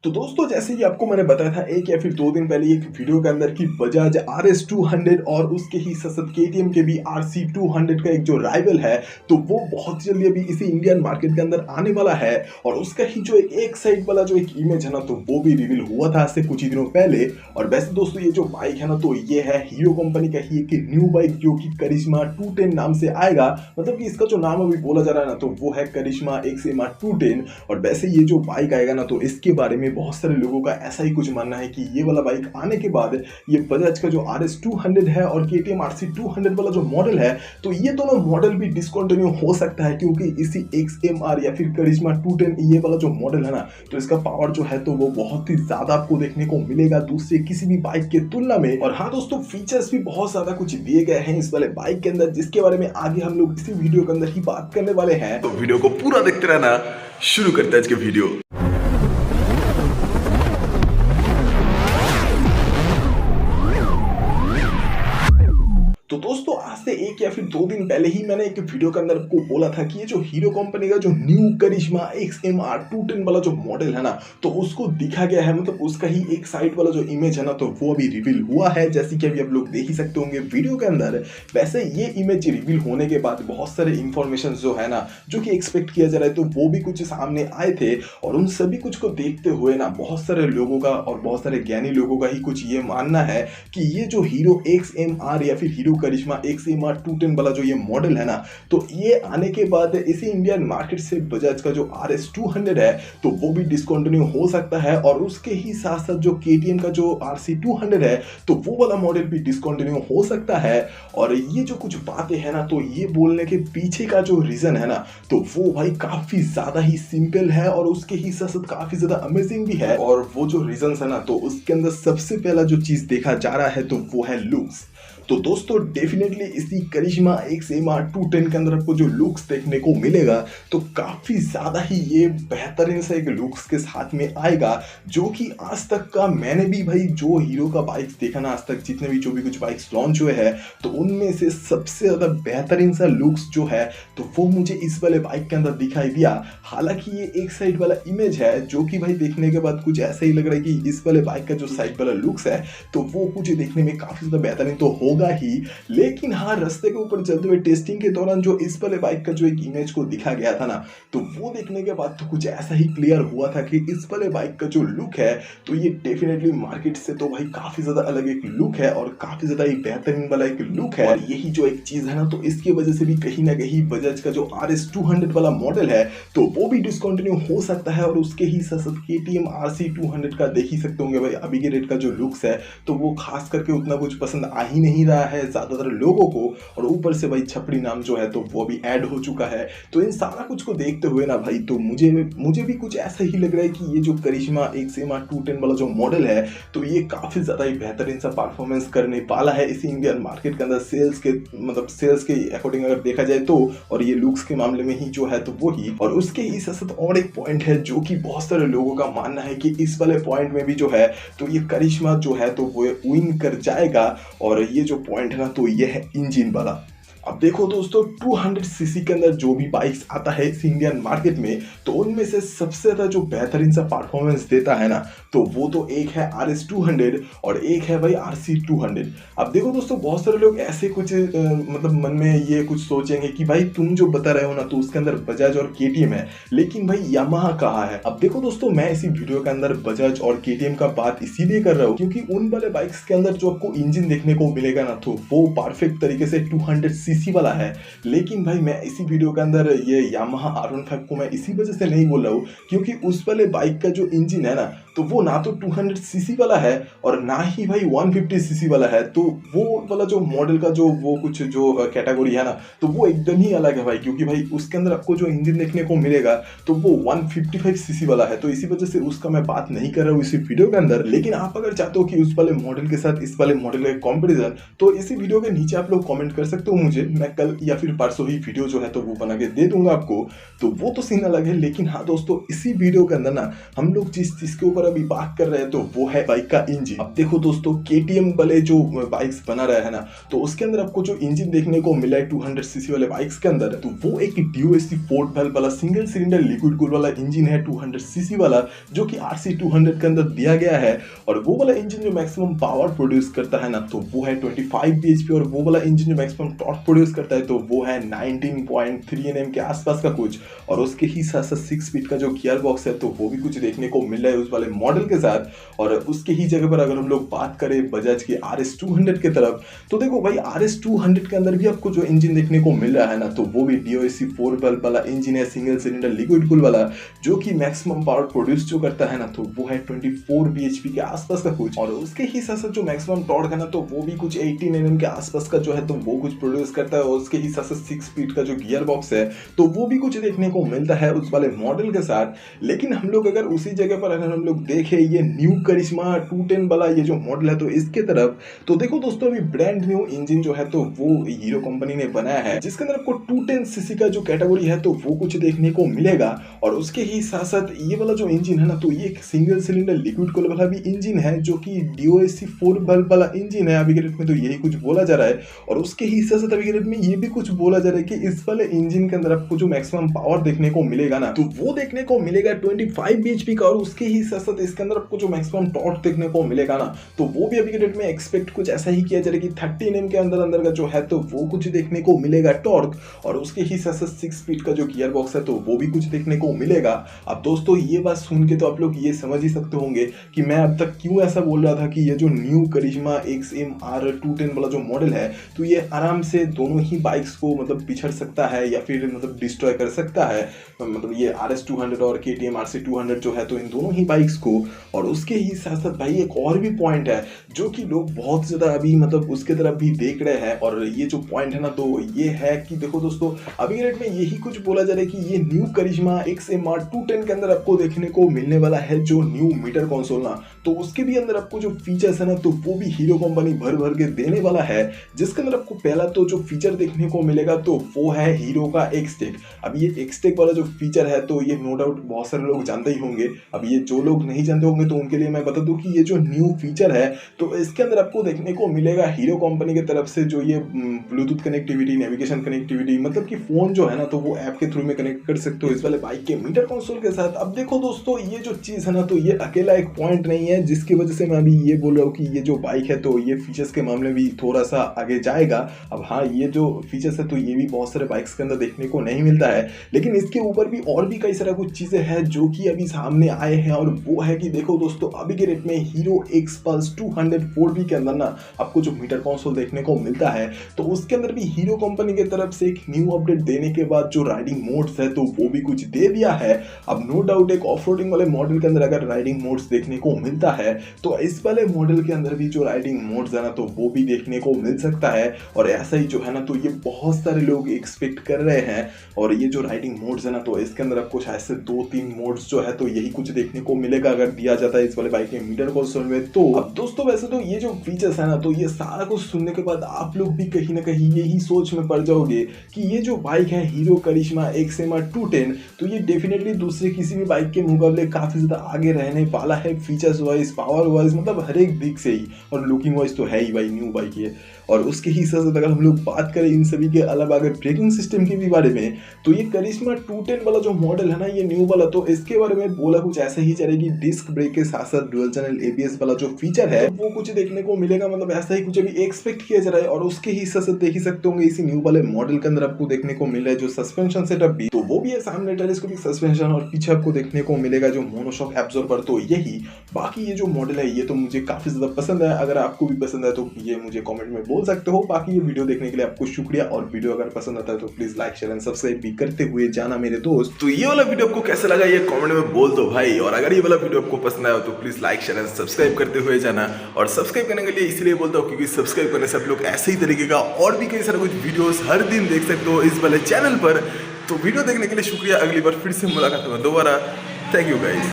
तो दोस्तों जैसे कि आपको मैंने बताया था 1 या फिर 2 दिन पहले एक वीडियो के अंदर कि बजाज RS200 और उसके ही साथ-साथ केटीएम के भी RC200 का एक जो राइवल है, तो वो बहुत जल्दी अभी इसी इंडियन मार्केट के अंदर आने वाला है और उसका ही जो एक साइड वाला जो एक इमेज है ना, तो वो भी रिवील हुआ था आज से कुछ ही दिनों पहले। और वैसे दोस्तों ये जो बाइक है ना, तो ये है हीरो कंपनी का ही एक न्यू बाइक जो कि करिश्मा 210 नाम से आएगा। मतलब कि इसका जो नाम अभी बोला जा रहा है ना, तो वो है करिश्मा XMR 210। और वैसे ये जो बाइक आएगा ना, तो इसके बारे में बहुत सारे लोगों का ऐसा ही कुछ मानना है कि ये वाला बाइक आने के बाद ये बजाज का जो RS200 है और KTM RC200 वाला जो मॉडल है, तो ये दोनों मॉडल भी डिसकंटिन्यू हो सकता है, क्योंकि इसी XMR या फिर करिश्मा 210 ये वाला जो मॉडल है ना, तो इसका पावर जो है तो वो बहुत ही ज्यादा आपको देखने को मिलेगा दूसरे किसी भी बाइक के तुलना में। और हाँ दोस्तों, फीचर्स भी बहुत ज्यादा कुछ दिए गए हैं इस वाले बाइक के अंदर, जिसके बारे में आगे हम लोग इसी वीडियो के अंदर ही बात करने वाले हैं। तो वीडियो को पूरा देखते रहना। शुरू करते हैं आज के वीडियो। तो दोस्तों आज से 1 या फिर 2 दिन पहले ही मैंने एक वीडियो के अंदर आपको बोला था कि ये जो हीरो कंपनी का जो न्यू करिश्मा XMR 210 वाला जो मॉडल है ना, तो उसको दिखा गया है। मतलब उसका ही एक साइड वाला जो इमेज है ना, तो वो अभी रिवील हुआ है, जैसे कि अभी आप लोग देख ही सकते होंगे वीडियो के अंदर। वैसे ये इमेज रिवील होने के बाद बहुत सारे इंफॉर्मेशन जो है ना, जो कि एक्सपेक्ट किया जा रहा है, तो वो भी कुछ सामने आए थे। और उन सभी कुछ को देखते हुए ना, बहुत सारे लोगों का और बहुत सारे ज्ञानी लोगों का ही कुछ ये मानना है कि ये जो हीरो XMR या फिर हीरो करिश्मा XMR 210 वाला जो ये मॉडल है ना, तो ये आने के बाद इसी इंडियन मार्केट से बजाज का जो RS200 है, तो वो भी डिसकंटिन्यू हो सकता है। और उसके ही साथ साथ जो KTM का जो RC200 है, तो वो वाला मॉडल भी डिसकंटिन्यू हो सकता है। और ये जो कुछ बातें हैं ना, तो ये बोलने के पीछे का जो रीजन है ना, तो वो भाई काफी ज्यादा ही सिंपल है और उसके ही साथ साथ काफी ज्यादा अमेजिंग भी है। और वो जो रीजन है ना, तो उसके अंदर सबसे पहला जो चीज देखा जा रहा है, तो वो है लुक्स। तो दोस्तों डेफिनेटली इसी करिश्मा XMR 210 के अंदर आपको जो लुक्स देखने को मिलेगा, तो काफी ज्यादा ही ये बेहतरीन सा एक लुक्स के साथ में आएगा, जो कि आज तक का मैंने भी भाई जो हीरो का बाइक्स देखा ना, आज तक जितने भी जो भी कुछ बाइक्स लॉन्च हुए हैं, तो उनमें से सबसे ज्यादा बेहतरीन सा लुक्स जो है, तो वो मुझे इस वाले बाइक के अंदर दिखाई दिया। हालांकि ये एक साइड वाला इमेज है, जो कि भाई देखने के बाद कुछ ऐसा ही लग रहा है कि इस वाले बाइक का जो साइड वाला लुक्स है, तो वो कुछ देखने में काफी ज्यादा बेहतरीन तो होगा ही। लेकिन हाँ, रास्ते के ऊपर चलते हुए टेस्टिंग के दौरान जो इस वाले बाइक का जो एक इमेज को दिखा गया था ना, तो वो देखने के बाद तो कुछ ऐसा ही क्लियर हुआ था कि इस वाले बाइक का जो लुक है, तो ये डेफिनेटली मार्केट से तो भाई काफी ज्यादा अलग एक लुक है और काफी ज्यादा ही बेहतरीन वाला एक लुक है। और यही जो एक चीज है ना, तो इसकी वजह से भी कहीं ना कहीं बजाज का जो RS200 वाला मॉडल है, तो वो भी डिसकंटिन्यू हो सकता है। और उसके ही साथ साथ KTM RC200 का देख ही सकते होंगे भाई, अभी के रेट का जो लुक्स है, तो वो खास करके उतना कुछ पसंद आ ही नहीं रहा है ज्यादातर लोगों को। और ऊपर से भाई छपरी नाम जो है, तो वो भी ऐड हो चुका है। तो इन सारा कुछ को देखते हुए ना भाई, तो मुझे भी कुछ ऐसा ही लग रहा है कि ये जो करिश्मा XMR 210 वाला जो मॉडल है, तो ये काफी ज्यादा ही बेहतरीन सा परफॉर्मेंस करने वाला है इसी इंडियन मार्केट के अंदर। सेल्स के अकॉर्डिंग अगर देखा जाए तो, और ये लुक्स के मामले में ही जो है तो वो ही। और उसके ही साथ साथ और एक पॉइंट है, जो कि बहुत सारे लोगों का मानना है कि इस वाले पॉइंट में भी जो है, तो ये करिश्मा जो है तो वो विन कर जाएगा। और ये जो पॉइंट है ना, तो ये है इंजन वाला। अब देखो दोस्तों, 200 सीसी के अंदर जो भी बाइक्स आता है इस इंडियन मार्केट में, तो उनमें से सबसे ज्यादा जो बेहतरीन सा परफॉर्मेंस देता है ना, तो वो तो एक है RS200 और एक है भाई RC200। अब देखो दोस्तों, बहुत सारे लोग ऐसे कुछ मतलब मन में ये कुछ सोचेंगे कि भाई तुम जो बता रहे हो ना, तो उसके अंदर बजाज और KTM है, लेकिन भाई यामाहा कहाँ है। अब देखो दोस्तों, मैं इसी वीडियो के अंदर बजाज और KTM का बात इसीलिए कर रहा हूँ, क्योंकि उन वाले बाइक्स के अंदर जो आपको इंजन देखने को मिलेगा ना, तो वो परफेक्ट तरीके से 200 सीसी वाला है। लेकिन भाई मैं इसी वीडियो के अंदर ये यामाहा R15 को मैं इसी वजह से नहीं बोल रहा हूँ, क्योंकि उस वाले बाइक का जो इंजन है ना, तो वो ना तो 200 सीसी वाला है और ना ही भाई 150 सीसी वाला है। तो वो वाला जो मॉडल का जो वो कुछ जो कैटेगरी है ना, तो वो एकदम ही अलग है भाई, क्योंकि भाई उसके अंदर आपको जो इंजन देखने को मिलेगा, तो वो 155 सीसी वाला है। तो इसी वजह से उसका मैं बात नहीं कर रहा हूँ इसी वीडियो के अंदर। लेकिन आप अगर चाहते हो कि उस वाले मॉडल के साथ इस वाले मॉडल का कंपैरिजन, तो इसी वीडियो के नीचे आप लोग कमेंट कर सकते हो मुझे, मैं कल या फिर परसों ही वीडियो जो है तो वो बना के दे दूंगा आपको। तो वो तो सीन अलग है। लेकिन हाँ दोस्तों, इसी वीडियो के अंदर ना हम लोग जिस चीज के ऊपर ऊपर अभी बात कर रहे हैं तो वो है बाइक का इंजन। अब देखो दोस्तों, केटीएम वाले जो बाइक्स बना रहा है ना, तो उसके अंदर आपको जो इंजन देखने को मिला है 200 सीसी वाले बाइक्स के अंदर, तो वो एक DOSC 4 वाल्व वाला सिंगल सिलेंडर लिक्विड कूल वाला इंजन है 200 सीसी वाला, जो कि RC 200 के अंदर दिया गया है। और वो वाला इंजन जो मैक्सिमम पावर प्रोड्यूस करता है ना, तो वो है 25 bhp, और वो वाला इंजन जो मैक्सिमम टॉर्क प्रोड्यूस करता है तो वो है 19.3 Nm के आसपास का कुछ। और उसके ही साथ साथ 6 स्पीड का जो गियर बॉक्स है तो वो भी कुछ देखने को मिल रहा है उस वाले मॉडल के साथ। और उसके ही जगह पर अगर हम लोग बात करें बजाज की RS 200 की तरफ, तो देखो भाई RS 200 के अंदर भी आपको जो इंजन देखने को मिल रहा है ना, तो वो भी DOSC 4 वाल्व वाला इंजन है, सिंगल सिलेंडर लिक्विड कूल वाला, जो कि मैक्सिमम पावर प्रोड्यूस जो करता है ना, तो वो है 24 bhp के आसपास का कुछ। और उसके ही साथ साथ जो मैक्सिमम टॉर्क है ना, तो वो भी कुछ 18 Nm के आसपास का जो है तो वो कुछ प्रोड्यूस करता है। और उसके ही साथ साथ 6 स्पीड का जो गियर बॉक्स है तो वो भी कुछ देखने को मिलता है उस वाले मॉडल के साथ। लेकिन हम लोग अगर उसी जगह पर अगर हम लोग देखें ये न्यू करिश्मा 210 वाला ये जो मॉडल है तो इसके तरफ, तो देखो दोस्तों अभी ब्रांड न्यू इंजन जो है तो वो हीरो कंपनी ने बनाया है, जिसके अंदर आपको 210 सीसी का जो कैटेगरी है तो वो कुछ देखने को मिलेगा। और उसके ही साथ साथ ये वाला जो इंजन है ना, तो ये एक सिंगल सिलेंडर लिक्विड कूल वाला भी इंजन है, जो कि DOSC 4 वाल्व वाला इंजन है अभी के डेट में, तो यही कुछ बोला जा रहा है। और उसके ही साथ साथ अभी के डेट में ये भी कुछ बोला जा रहा है कि इस वाले इंजन के अंदर आपको जो मैक्सिमम पावर देखने को मिलेगा ना, तो वो देखने को मिलेगा 25 bhp का। और उसके ही साथ साथ इसके अंदर आपको जो मैक्सिमम टॉर्क देखने को मिलेगा ना, तो वो भी अभी के डेट में एक्सपेक्ट कुछ ऐसा ही किया जा रहा है कि 30 Nm के अंदर का जो है तो वो कुछ देखने को मिलेगा टॉर्क। और उसके ही साथ साथ 6 स्पीड का जो गियर बॉक्स है तो वो भी कुछ देखने को मिलेगा। अब दोस्तों ये बात सुन के तो आप लोग ये समझ ही सकते होंगे कि मैं अब तक क्यों ऐसा बोल रहा था कि ये जो न्यू करिश्मा XMR 210 वाला जो मॉडल है तो ये आराम से दोनों ही बाइक्स को मतलब पिछड़ सकता है या फिर मतलब डिस्ट्रॉय कर सकता है, मतलब ये RS 200 और KTM RC 200 जो है तो इन दोनों ही बाइक्स को। और उसके ही साथ साथ भाई एक और भी पॉइंट है जो कि लोग बहुत ज़्यादा अभी मतलब उसके तरफ भी देख रहे हैं, और ये जो पॉइंट है ना तो ये है कि देखो दोस्तों अभी के डेट में यही कुछ बोला जा रहा है कि ये न्यू करिश्मा XMR 210 के अंदर आपको देखने को मिलने वाला है जो न्यू मीटर कंसोल ना, तो उसके भी अंदर आपको जो फीचर्स है ना तो वो भी हीरो कंपनी भर भर के देने वाला है। जिसके अंदर आपको पहला तो जो फीचर देखने को मिलेगा तो वो है हीरो का X-Tech। अब ये X-Tech वाला जो फीचर है तो ये नो डाउट बहुत सारे लोग जानते ही होंगे। अब ये जो लोग नहीं जानते होंगे तो उनके लिए मैं बता दूं कि ये जो न्यू फीचर है तो इसके अंदर आपको देखने को मिलेगा हीरो कंपनी की तरफ से जो ये ब्लूटूथ कनेक्टिविटी, नेविगेशन कनेक्टिविटी, मतलब कि फोन जो है ना तो वो ऐप के थ्रू में कनेक्ट कर सकते हो इस वाले बाइक के मीटर कंसोल के साथ। अब देखो दोस्तों ये जो चीज है ना तो ये अकेला एक पॉइंट नहीं है जिसकी वजह से मैं अभी ये बोल रहा हूँ कि ये जो बाइक है तो ये फीचर्स के मामले भी थोड़ा सा आगे जाएगा। अब हाँ, ये जो फीचर्स है तो ये भी बहुत सारे बाइक्स के अंदर देखने को नहीं मिलता है, लेकिन इसके ऊपर भी और भी कई सारा कुछ चीजें हैं जो कि अभी सामने आए हैं। और वो है कि देखो दोस्तों अभी के रेट में हीरो X Pulse 200 4V के अंदर ना आपको जो मीटर कंसोल देखने को मिलता है तो उसके अंदर भी हीरो कंपनी की तरफ से एक न्यू अपडेट देने के बाद जो राइडिंग मोड्स है तो वो भी कुछ दे दिया है। अब नो डाउट एक ऑफ रोडिंग वाले मॉडल के अंदर अगर राइडिंग मोड्स देखने को मिलता है तो इस वाले मॉडल के अंदर भी जो राइडिंग मोड्स है ना तो वो भी देखने को मिल सकता है। और ऐसा ही जो है ना तो ये बहुत सारे लोग एक्सपेक्ट कर रहे हैं। और ये जो राइडिंग मोड्स है ना तो इसके अंदर आपको शायद से 2-3 मोड्स जो है तो यही कुछ देखने को मिलेगा अगर दिया जाता है इस वाले बाइक के मीटर कंसोल में। तो अब दोस्तों वैसे तो ये जो फीचर्स है ना तो ये सारा कुछ सुनने के बाद आप लोग भी कहीं ना कहीं यही सोच में पड़ जाओगे कि ये जो बाइक है हीरो करिश्मा XMR 210 तो ये डेफिनेटली दूसरे किसी भी बाइक के मुकाबले काफी ज्यादा आगे रहने वाला है, फीचर्स वाइज, पावर वाइज, मतलब हर एक दिख से ही। और लुकिंग वाइज तो है ही भाई न्यू बाइक ये। और उसके ही साथ साथ अगर हम लोग बात करें इन सभी के अलावा अगर ब्रेकिंग सिस्टम के भी बारे में तो ये करिश्मा 210 वाला जो मॉडल है ना ये न्यू वाला, तो इसके बारे में बोला कुछ ऐसा ही जा रहा है कि डिस्क ब्रेक के साथ साथ डुअल चैनल ABS वाला जो फीचर है वो कुछ देखने को मिलेगा, मतलब ऐसा ही कुछ अभी एक्सपेक्ट किया जा रहा है। और उसके ही साथ साथ देख ही सकते होंगे इसी न्यू वाले मॉडल के अंदर आपको देखने को मिल रहा है जो सस्पेंशन सेटअप भी, तो वो भी है सामने टेलीस्कोपिक सस्पेंशन और पीछे आपको देखने को मिलेगा जो मोनोशॉक एब्जॉर्बर। तो यही बाकी ये जो मॉडल है ये तो मुझे काफी ज्यादा पसंद है। अगर आपको भी पसंद है तो ये मुझे कमेंट में बोल सकते हो। बाकी ये वीडियो देखने के लिए आपको शुक्रिया, और वीडियो अगर पसंद आता है तो please like share and subscribe भी करते हुए जाना मेरे दोस्त। तो ये वाला वीडियो आपको कैसा लगा ये कमेंट में बोल दो भाई, और अगर ये वाला वीडियो आपको पसंद आया तो please like share and subscribe करते हुए जाना। और सब्सक्राइब करने के लिए इसलिए बोलता हूँ क्योंकि सब्सक्राइब करने से आप लोग ऐसे ही तरीके का और भी कई सारे कुछ वीडियोस हर दिन देख सकते हो इस वाले चैनल पर। तो वीडियो देखने के लिए शुक्रिया, अगली बार फिर से मुलाकात होगा दोबारा। Thank you guys.